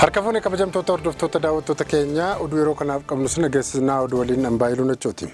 Harka fuunee kabajamtoota hordoftoota daawwattoota keenyaa oduu yeroo kanaaf qabnu sin dhageessisnaa oduu waliin Ambaayiluu Nachooti.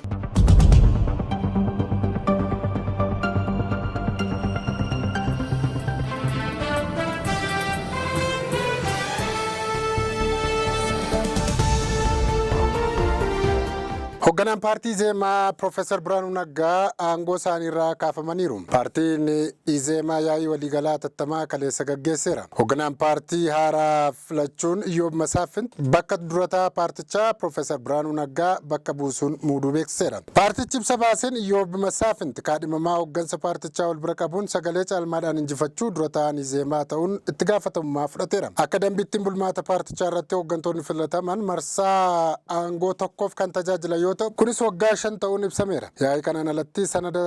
Hoogganaan paartii Izeemaa Profeesar Biraanuu Naggaa aangoo isaaniirraa kaafamaniiru. Paartiin Izeemaa yaa'ii waliigalaa tattamaa kaleessa gaggeesseera. Hoogganaan paartii haaraa filachuun Iyyoob Masaafinti bakka durataa paartichaa Profeesar Biraanuu Naggaa bakka buusuun muuduu beeksiseera. Paartichi ibsa baaseen Iyyoob Masaafinti kaadhimamaa hooggansa paartichaa wal bira qabuun sagalee caalmaadhaan injifachuu durataan Izeemaa ta'uun itti gaafatamummaa fudhateera. Akka dambiittiin bulmaata paartichaa irratti hooggantoonni filataman marsaa aangoo tokkoof kan tajaajilan kunis waggaa 5 ta'uun ibsameera. Yaa'ii kanaan alatti sanada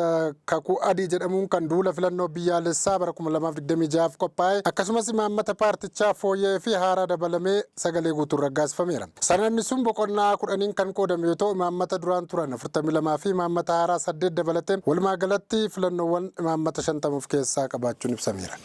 kakuu adii jedhamuun kan duula filannoo biyyaalessaa bara 2026 qophaa'e akkasumas imaammata paartichaa fooyya'ee fi haaraa dabalamee sagalee guutuun raggaasifameera. Sanadni sun boqonnaa 10 kan qoodame yoo ta'u imaammata duraan turan 42 fi imaammata haaraa 8 dabalatee walumaa galatti filannoowwan imaammata 50 of keessaa qabaachuun ibsameera.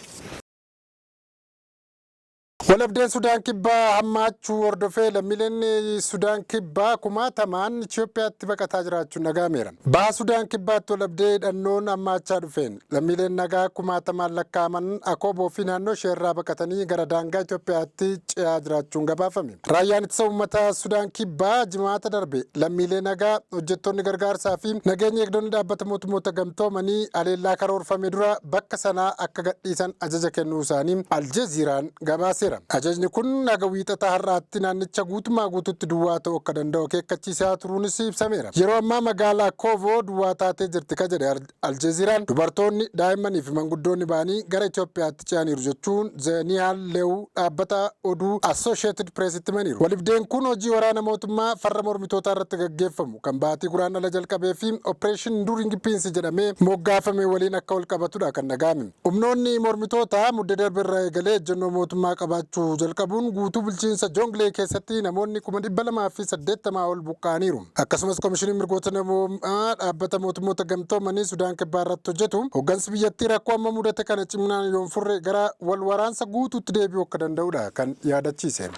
Walabdeen Sudaan Kibbaa hammaachuu hordofee lammiileen Sudaan Kibbaa kumaatamaan Itoophiyaatti baqataa jiraachuun dhaga'ameera. Baha Sudaan Kibbaatti walabdee hidhannoon hammaachaa dhufeen lammiileen nagaa kumaatamaan lakkaa'aman Akooboo fi naannoo isheerraa baqatanii gara daangaa Itoophiyaatti ce'aa jiraachuun gabaafame. Raayyaan ittisa uummata Sudaan Kibbaa jimaata darbe lammiilee nagaa hojjettoonni gargaarsaa fi nageenya eegdonni dhaabbata mootummoota gamtoomanii aleellaa karoorfame dura bakka sanaa akka gadhiisan ajaja kennuu isaanii Aljeziiraan gabaaseera. Ajajni kun naga wiixata har'aatti naannicha guutumaa guututti duwwaa ta'uu akka danda'u akeekkachiisaa turuunis ibsameera. Yeroo ammaa magaalaa Koovoo duwwaa taatee jirti ka jedhe Aljeziiraan dubartoonni daa'immanii fi manguddoonni ba'anii gara Itoophiyaatti ce'aniiru jechuun Zeniyaal Leewu dhaabbata oduu Associated Pressitti himaniiru. Walibdeen kun hojii waraana mootummaa farra mormitootaa irratti gaggeeffamu kan baatii guraandhala jalqabee fi Operation Enduring Peace jedhamee moggaafame waliin akka wal qabatudha kan dhaga'ame. Humnoonni mormitootaa muddee darbe irraa eegalee ejjennoo mootummaa qabaachuu jalqabuun guutuu bulchiinsa Joonglee keessatti namoonni 280 ol buqqa'aniiru. Akkasumas Komishinii Mirgoota Namoomaa dhaabbata mootummoota gamtoomanii Sudaan Kibbaa irratti hojjetu hooggansi biyyattii rakkoo amma mudate kana ciminaan yoo hin furre gara wal waraansa guutuutti deebi'uu akka danda'udha kan yaadachiise.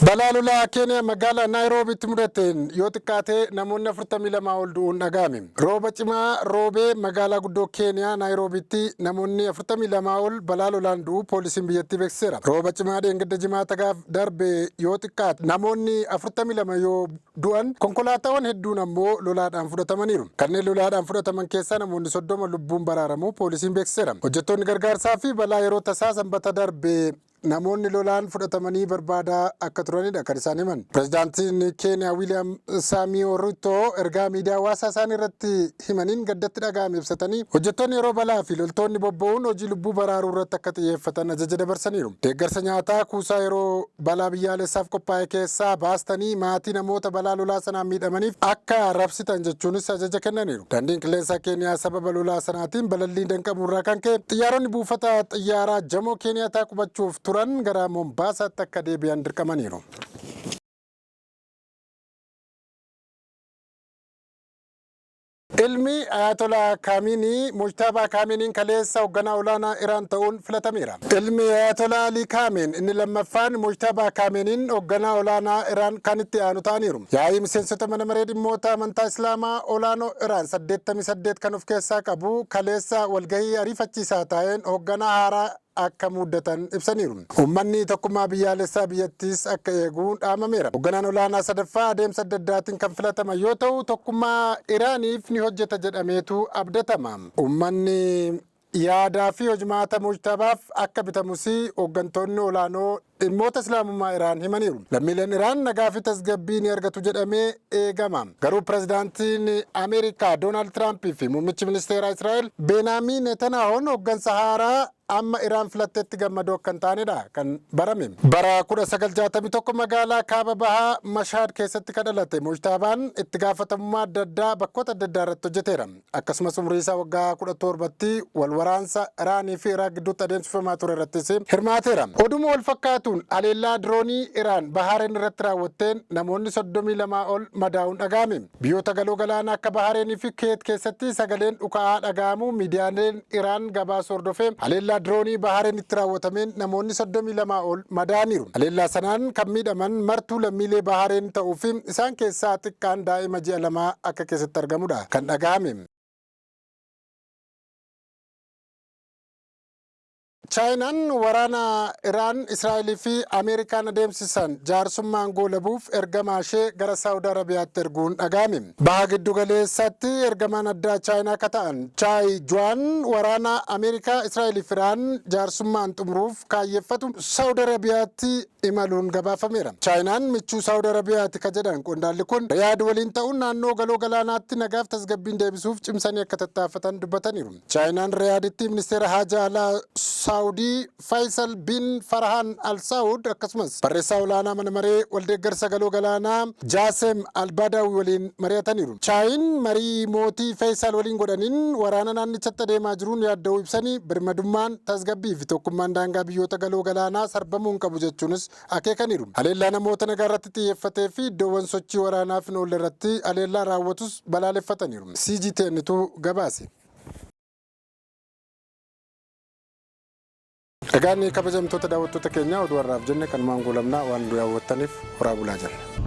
Balaa lolaa Keeniyaa magaalaa Naayiroobiitti mudateen yoo xiqqaate namoonni 42 ol du'uun dhaga'ame. Rooba cimaa roobee magaalaa guddoo Keeniyaa Naayiroobiitti namoonni 42 ol balaa lolaan du'uu poolisiin biyyattii beeksiseera. Rooba cimaa dheengadda jimaata gaaf darbe yoo xiqqaate namoonni 42 yoo du'an konkolaataawwan hedduun ammoo lolaadhaan fudhatamaniiru. Kanneen lolaadhaan fudhataman keessaa namoonni 30 lubbuun baraaramuu poolisiin beeksiseera. Hojjettoonni gargaarsaa fi balaa yeroo tasaa sanbata darbe namoonni lolaan fudhatamanii barbaadaa akka turanidha kan isaan himan. Pireezidaantiin Keeniyaa Wiiliyaam Saamiyoo Ruutoo ergaa miidiyaa hawaasaa isaanii irratti himaniin gaddatti dhaga'ame ibsatanii hojjettoonni yeroo balaa fi loltoonni bobba'uun hojii lubbuu baraaruu irratti akka xiyyeeffatan ajaja dabarsaniiru. Deeggarsa nyaataa kuusaa yeroo balaa biyyaalessaaf qophaa'e keessaa baastanii maatii namoota balaa lolaa sanaan miidhamaniif akka rabsitan jechuunis ajaja kennaniiru. Daandiin qilleensaa Keeniyaa sababa lolaa sanaatiin balalliin danqamuu irraa kan ka'e xiyyaaronni buufata xiyyaaraa Jamoo Keeniyaatti qubachuuf turan gara Mombaasaatti akka deebi'an dirqamaniiru. Ilmi Ayatollah Khamenei Mujtaba Khameneiin kaleessa hoogganaa olaanaa Iraan ta'uun filatameera. Ilmi Ayatollah Ali Khamenei inni lammaffaan Mujtaba Khameneiin hoogganaa olaanaa Iraan kan itti aanu ta'aniiru. Yaa'ii miseensota mana maree dhimmoota amantaa Islaamaa olaanoo Iraan 88 kan of keessaa qabu kaleessa walgahii ariifachiisaa ta'een hoogganaa haaraa akka muddatan ibsaniiru. Uummanni tokkummaa biyyaalessaa biyyattiis akka eeguun dhaamameera. Hoogganaan olaanaa sadaffaa adeemsa adda addaatiin kan filataman yoo ta'u tokkummaa Iraaniif ni hojjeta jedhameetu abdatama. Uummanni yaadaa fi hojmaata Mujtabaaf akka bitamus hooggantoonni olaanoo dhimmoota islaamummaa Iraan himaniiru. Lammiileen Iraan nagaa fi tasgabbii ni argatu jedhamee eegama. Garuu pireezidaantiin Ameerikaa Doonaald Tiraampii fi muummichi ministeeraa Israa'el Beniyaamin Netanyahuun hooggansa haaraa amma Iraan filatteetti gammadoo kan taanedha kan barame. Bara 1961 magaalaa kaaba bahaa Mashhad keessatti kan dhalate Mujtabaan itti gaafatamummaa adda addaa bakkoota adda addaa irratti hojjeteera. Akkasumas umrii isaa waggaa 17tti wal waraansa Iraanii fi Iraaq gidduutti adeemsifamaa ture irrattis hirmaateera. Oduma wal fakkaatuun aleellaa diroonii Iraan Bahareen irratti raawwatteen namoonni 32 ol madaa'uun dhaga'ame. Biyyoota galoo galaanaa akka Bahareenii fi Kuweet keessatti sagaleen dhuka'aa dhaga'amu miidiyaaleen Iraan gabaasa hordofee aleellaa diroonii bahareen itti raawwatameen namoonni 32 ol madaaniiru. Haleellaa sanaan kan miidhaman martuu lammiilee bahareen ta'uu fi isaan keessaa xiqqaan daa'ima ji'a 2 akka keessatti argamudha kan dhagahame. Chaayinaan waraana Iraan, Israa'eel fi Ameerikaan adeemsisan jaarsummaan goolabuuf ergamaa ishee gara Saawud Arabiyaatti erguun dhagahame. Baha giddu galeessaatti ergamaan addaa Chaayinaa akka ta'an Chaay Juan waraana Ameerikaa, Israa'eel fi Iraan jaarsummaan xumuruuf kaayyeeffatu Saawud Arabiyaatti imaluun gabaafameera. Chaayinaan michuu Saawud Arabiyaatti ka jedhan qondaalli kun Riyaad waliin ta'uun naannoo galoo galaanaatti nagaaf tasgabbiin deebisuuf cimsanii akka tattaafatan dubbataniiru. Chaayinaan Riyaaditti ministeera haajaa alaa Saawudii Faisal bin Farhan Al Saud akkasumas barreessaa olaanaa mana maree waldeeggarsa galoo galaanaa Jaasem Albadawi waliin mari'ataniiru. Chaayin marii mootii Faisal waliin godhaniin waraana naannichatti adeemaa jiruun yaadda'uu ibsanii birmadummaan tasgabbii fi tokkummaan daangaa biyyoota galoo galaanaa sarbamuu hin qabu jechuunis akeekaniiru. Haleellaa namoota nagaa irratti xiyyeeffatee fi iddoowwan sochii waraanaaf hin oolle irratti haleellaa raawwatus balaaleffataniiru. CGTNtu gabaase. Egaan kabajamtoota daawwattoota keenyaa oduu har'aaf jenne kan maangoo lamnaa waan daawwattaniif horaa bulaa jira.